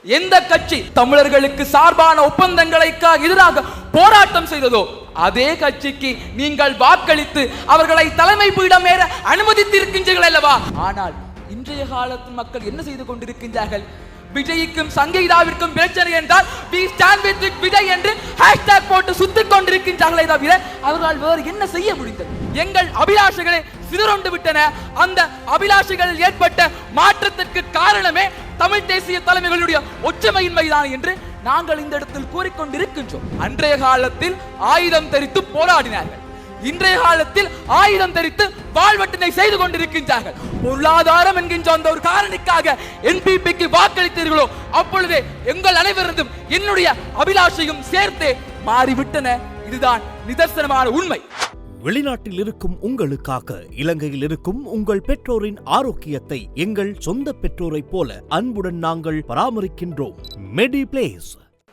எந்த கட்சி தமிழர்களுக்கு சார்பான ஒப்பந்தங்களுக்கு எதிராக போராட்டம் செய்ததோ அதே கட்சிக்கு நீங்கள் வாக்களித்து அவர்களை தலைமை பீடம் ஏற அனுமதித்திருக்கின்றீர்கள் அல்லவா? ஆனால் இன்றைய காலத்து மக்கள் என்ன செய்து கொண்டிருக்கின்றார்கள்? விஜய்க்கும் சங்கீதாவிற்கும் பிரச்சனை என்றால் we stand with விஜய் என்று ஹேஷ்டாக் போட்டு சுத்திக் கொண்டிருக்கின்றார்களே தவிர அவர்களால் வேறு என்ன செய்ய முடிந்தது? எங்கள் அபிலாஷைகளை சிதறொண்டு விட்டன. அந்த அபிலாஷைகளில் ஏற்பட்ட மாற்றத்திற்கு காரணமே தமிழ் தேசிய தலைமைகளுடைய ஒற்றுமையின்மைதான் என்று நாங்கள் இந்த இடத்தில் கூறிக்கொண்டிருக்கின்றோம். அன்றைய காலத்தில் ஆயுதம் தரித்து போராடினார்கள், இன்றைய காலத்தில் ஆயுதம் தரித்து வாழ்வட்டினை செய்து கொண்டிருக்கின்றார்கள். பொருளாதாரம் என்கின்ற அந்த ஒரு காரணிக்காக என்பிபிக்கு வாக்களித்தீர்களோ அப்பொழுதே எங்கள் அனைவரும் என்னுடைய அபிலாஷையும் சேர்த்தே மாறிவிட்டன. இதுதான் நிதர்சனமான உண்மை. வெளிநாட்டில் இருக்கும் உங்களுக்காக இலங்கையில் இருக்கும் உங்கள் பெற்றோரின் ஆரோக்கியத்தை எங்கள் சொந்த பெற்றோரைப் போல அன்புடன் நாங்கள் பராமரிக்கின்றோம். மெடிப்ளேஸ்.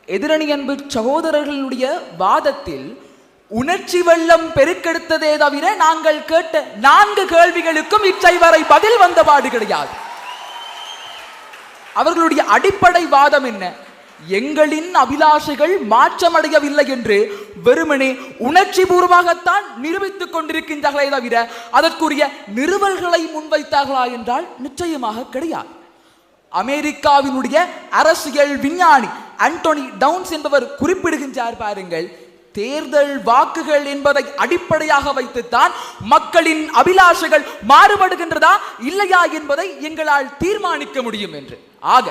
எதிரணி அன்பு சகோதரர்களுடைய வாதத்தில் உணர்ச்சி வெள்ளம் பெருக்கெடுத்ததே தவிர நாங்கள் கேட்ட 4 கேள்விகளுக்கும் இச்சை வரை பதில் வந்தபாடு கிடையாது. அவர்களுடைய அடிப்படை வாதம் என்ன? எங்களின் அபிலாஷைகள் மாற்றமடையவில்லை என்று வெறுமனே உணர்ச்சி பூர்வமாகத்தான் நிரூபித்துக் கொண்டிருக்கின்றார்களே தவிர அதற்குரிய நிறுவல்களை முன்வைத்தார்களா என்றால் நிச்சயமாக கிடையாது. அமெரிக்காவினுடைய அரசியல் விஞ்ஞானி ஆண்டோனி டவுன்ஸ் என்பவர் குறிப்பிடுகின்றார் பாருங்கள், தேர்தல் வாக்குகள் என்பதை அடிப்படையாக வைத்துத்தான் மக்களின் அபிலாஷைகள் மாறுபடுகின்றதா இல்லையா என்பதை எங்களால் தீர்மானிக்க முடியும் என்று. ஆக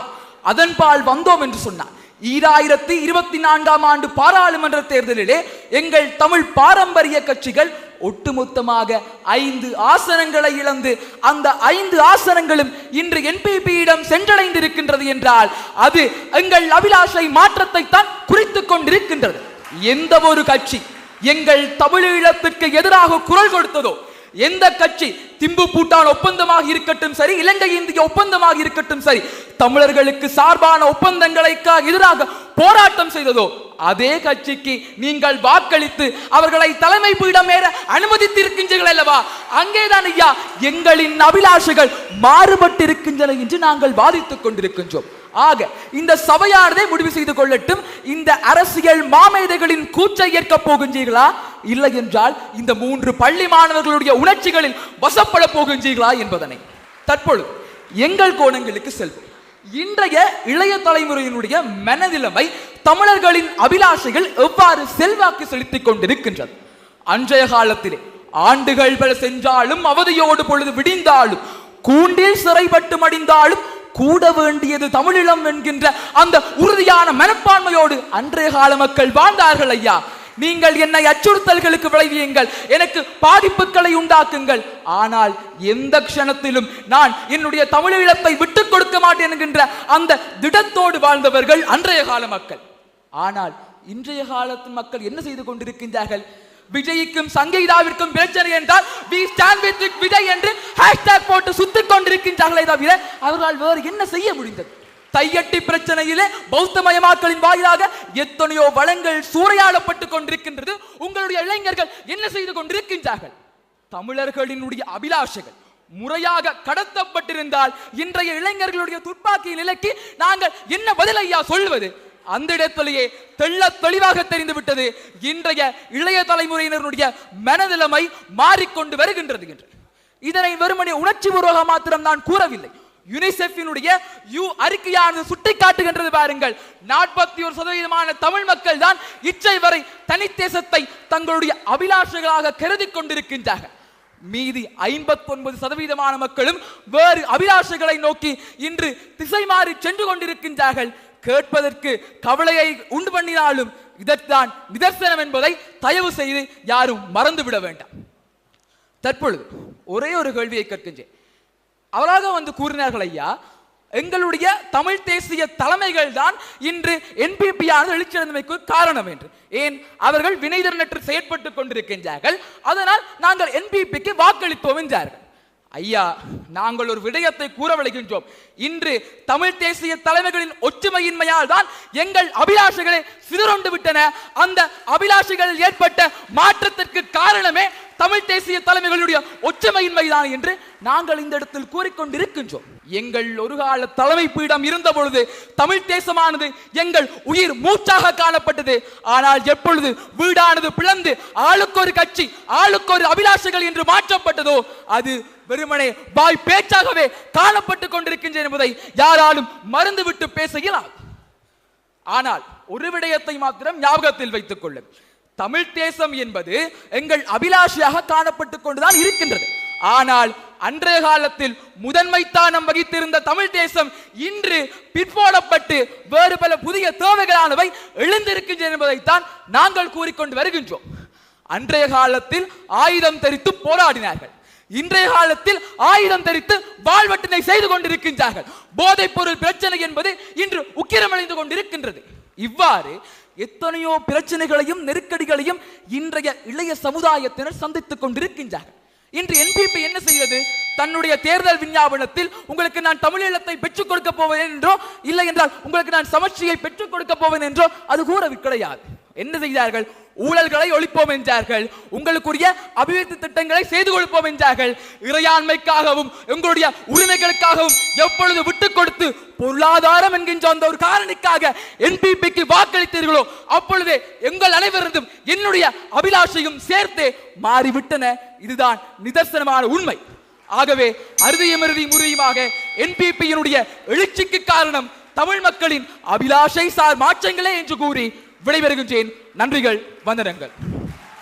அதன்பால் வந்தோம் என்று சொன்னார். 2024ஆம் ஆண்டு பாராளுமன்ற தேர்தலிலே எங்கள் தமிழ் பாரம்பரிய கட்சிகள் ஒட்டுமொத்தமாக 5 ஆசனங்களை இழந்து அந்த 5 ஆசனங்களும் இன்று என்பிபியிடம் சென்றடைந்திருக்கின்றது என்றால் அது எங்கள் அபிலாஷை மாற்றத்தை தான் குறித்துக் கொண்டிருக்கின்றது. எந்த ஒரு கட்சி எங்கள் தமிழீழத்திற்கு எதிராக குரல் கொடுத்ததோ, எந்த கட்சி திம்பு பூட்டான் ஒப்பந்தமாக இருக்கட்டும் சரி, இலங்கை இந்திய ஒப்பந்தமாக இருக்கட்டும் சரி, தமிழர்களுக்கு சார்பான ஒப்பந்தங்களுக்கு எதிராக போராட்டம் செய்ததோ அதே கட்சிக்கு நீங்கள் வாக்களித்து அவர்களை தலைமை பீடம் ஏற அனுமதித்திருக்கின்றீர்கள் அல்லவா? அங்கேதான் ஐயா எங்களின் அபிலாஷைகள் மாறுபட்டிருக்கின்றன என்று நாங்கள் வாதித்துக் கொண்டிருக்கின்றோம். ஆக இந்த சபையானதை முடிவு செய்து கொள்ளட்டும். இந்த அரசியல் மாமேதைகளின் கூச்சை ஏற்க போகின்றீர்களா, இல்லை என்றால் இந்த 3 பள்ளி மாணவர்களுடைய உணர்ச்சிகளில் வசப்பட போகின்றீர்களா என்பதனை தற்பொழுது எங்கள் கோணங்களுக்கு செல்வோம். இன்றைய இளைய தலைமுறையினுடைய மனநிலைமை, தமிழர்களின் அபிலாஷைகள் எவ்வாறு செல்வாக்கு செலுத்திக் கொண்டிருக்கின்றது? அன்றைய காலத்திலே ஆண்டுகள் பல சென்றாலும் அவதியோடு பொழுது விடிந்தாலும் கூண்டில் சிறைப்பட்டு மடிந்தாலும் கூட வேண்டியது தமிழீழம் என்கின்ற அந்த உறுதியான மனப்பான்மையோடு அன்றைய கால மக்கள் வாழ்ந்தார்கள். ஐயா, நீங்கள் என்னை அச்சுறுத்தல்களுக்கு விளைவியுங்கள், எனக்கு பாதிப்புகளை உண்டாக்குங்கள், ஆனால் எந்த க்ஷணத்திலும் நான் என்னுடைய தமிழீழத்தை விட்டுக் கொடுக்க மாட்டேன் என்கின்ற அந்த திடத்தோடு வாழ்ந்தவர்கள் அன்றைய கால மக்கள். ஆனால் இன்றைய காலத்து மக்கள் என்ன செய்து கொண்டிருக்கின்றார்கள்? விஜய்க்கும் சங்கீதாவிற்கும் பிரச்சனை என்றால் we stand with விஜய் என்று ஹேஷ்டாக் போட்டு சுத்திக் கொண்டிருக்கின்றார்களே தவிர அவர்களால் வேறு என்ன செய்ய முடிந்தது? தையட்டி பிரச்சனையிலே பௌத்தமயமாக்கலின் வாயிலாக எத்தனையோ வளங்கள் சூறையாடப்பட்டுக் கொண்டிருக்கின்றது. உங்களுடைய இளைஞர்கள் என்ன செய்து கொண்டிருக்கின்றார்கள்? தமிழர்களினுடைய அபிலாஷைகள் முறையாக கடத்தப்பட்டிருந்தால் இன்றைய இளைஞர்களுடைய துப்பாக்கி நிலைக்கு நாங்கள் என்ன பதில் ஐயா சொல்வது? அந்த இடத்திலேயே தெள்ள தெளிவாக தெரிந்து விட்டது இன்றைய இளைய தலைமுறையினருடைய மனநிலைமை மாறிக்கொண்டு வருகின்றது என்று. இதனை வெறுமனே உணர்ச்சி பூர்வமாக மாத்திரம் நான் கூறவில்லை. யுனிசெஃபினுடைய அறிக்கையானது சுட்டி காட்டுகின்றது பாருங்கள். 41% தமிழ் மக்கள் தான் இச்சை வரை தனித்தேசத்தை தங்களுடைய அபிலாஷைகளாக கருதி கொண்டிருக்கின்றார்கள். மீதி 59% மக்களும் வேறு அபிலாஷைகளை நோக்கி இன்று திசை மாறி சென்று கொண்டிருக்கின்றார்கள். கேட்பதற்கு கவலையை உண்டு பண்ணினாலும் இதற்கான நிதர்சனம் என்பதை தயவு செய்து யாரும் மறந்துவிட வேண்டாம். தற்பொழுது ஒரே ஒரு கேள்வியை கேட்கின்றேன். அவராக வந்து கூறினார்கள், ஐயா எங்களுடைய தமிழ் தேசிய தலைமைகள் தான் இன்று என்பிபியானது எழுச்சியடைந்தமைக்கு காரணம் என்று. ஏன் அவர்கள் வினைதிறனற்று செயற்பட்டுக் கொண்டிருக்கின்றார்கள், அதனால் நாங்கள் என்பிபிக்கு வாக்களித்தோம் என்றார்கள். ஐயா, நாங்கள் ஒரு விடயத்தை கூற விளைகின்றோம். இன்று தமிழ் தேசிய தலைமைகளின் ஒற்றுமையின்மையால் தான் எங்கள் அபிலாஷைகளை சிதறொண்டு விட்டன. அந்த அபிலாஷைகளில் ஏற்பட்ட மாற்றத்திற்கு காரணமே தமிழ் தேசிய தலைமைகளுடைய ஒற்றுமையின்மைதான் என்று நாங்கள் இந்த இடத்தில் கூறிக்கொண்டிருக்கின்றோம். எங்கள் ஒரு கால தலைமை பீடம் இருந்த பொழுது தமிழ் தேசமானது எங்கள் உயிர் மூச்சாக காணப்பட்டது. ஆனால் எப்பொழுது வீடானது பிளந்து ஆளுக்கு ஒரு கட்சி, ஆளுக்கு ஒரு அபிலாஷைகள் என்று மாற்றப்பட்டதோ அது வெறுமனே வாய் பேச்சாகவே காணப்பட்டுக் கொண்டிருக்கின்றன என்பதை யாராலும் மறந்துவிட்டு பேச இயலாது. ஆனால் ஒரு விடயத்தை மாத்திரம் ஞாபகத்தில் வைத்துக் கொள்ளும். தமிழ் தேசம் என்பது எங்கள் அபிலாஷையாக காணப்பட்டுக் கொண்டுதான் இருக்கின்றது. ஆனால் அன்றைய காலத்தில் முதன்மை தானம் வகித்திருந்த தமிழ் தேசம் இன்று பிற்போடப்பட்டு வேறு பல புதிய தேவைகளானவை எழுந்திருக்கின்றன என்பதைத்தான் நாங்கள் கூறிக்கொண்டு வருகின்றோம். அன்றைய காலத்தில் ஆயுதம் தரித்து போராடினார்கள். இன்றைய காலத்தில் ஆயுதம் தரித்து வாழ்வட்டினை செய்து கொண்டிருக்கின்றார்கள். போதைப் பொருள் பிரச்சனை என்பது இன்று உக்கிரமடைந்து கொண்டிருக்கின்றது. இவ்வாறு எத்தனையோ பிரச்சனைகளையும் நெருக்கடிகளையும் இன்றைய இளைய சமுதாயத்தினர் சந்தித்துக் கொண்டிருக்கின்றார்கள். இன்று NPP என்ன செய்வது? தன்னுடைய தேர்தல் விஞ்ஞாபனத்தில் உங்களுக்கு நான் தமிழீழத்தை பெற்றுக் கொடுக்க போவேன் என்றோ, இல்லை என்றால் உங்களுக்கு நான் சமஷ்டியை பெற்றுக் கொடுக்க போவேன் என்றோ அது கூற கிடையாது. என்ன செய்தார்கள்? ஊழல்களை ஒழிப்போம் என்றார்கள். உங்களுக்குரிய அபிவிருத்தி திட்டங்களை செய்து கொடுப்போம் என்றார்கள். இறையாண்மைக்காகவும் எங்களுடைய உரிமைகளுக்காகவும் எப்பொழுது விட்டுக் கொடுத்து பொருளாதாரம் என்கின்ற அந்த ஒரு காரணிக்காக NPPக்கு வாக்களித்தீர்களோ அப்பொழுதே எங்கள் அனைவரும் என்னுடைய அபிலாஷையும் சேர்த்தே மாறிவிட்டன. இதுதான் நிதர்சனமான உண்மை. ஆகவே அறுதியும் முறியுமாக NPPயினுடைய எழுச்சிக்கு காரணம் தமிழ் மக்களின் அபிலாஷை சார் மாற்றங்களே என்று கூறி விடைபெறுகின்றேன். நன்றிகள், வந்தனங்கள்.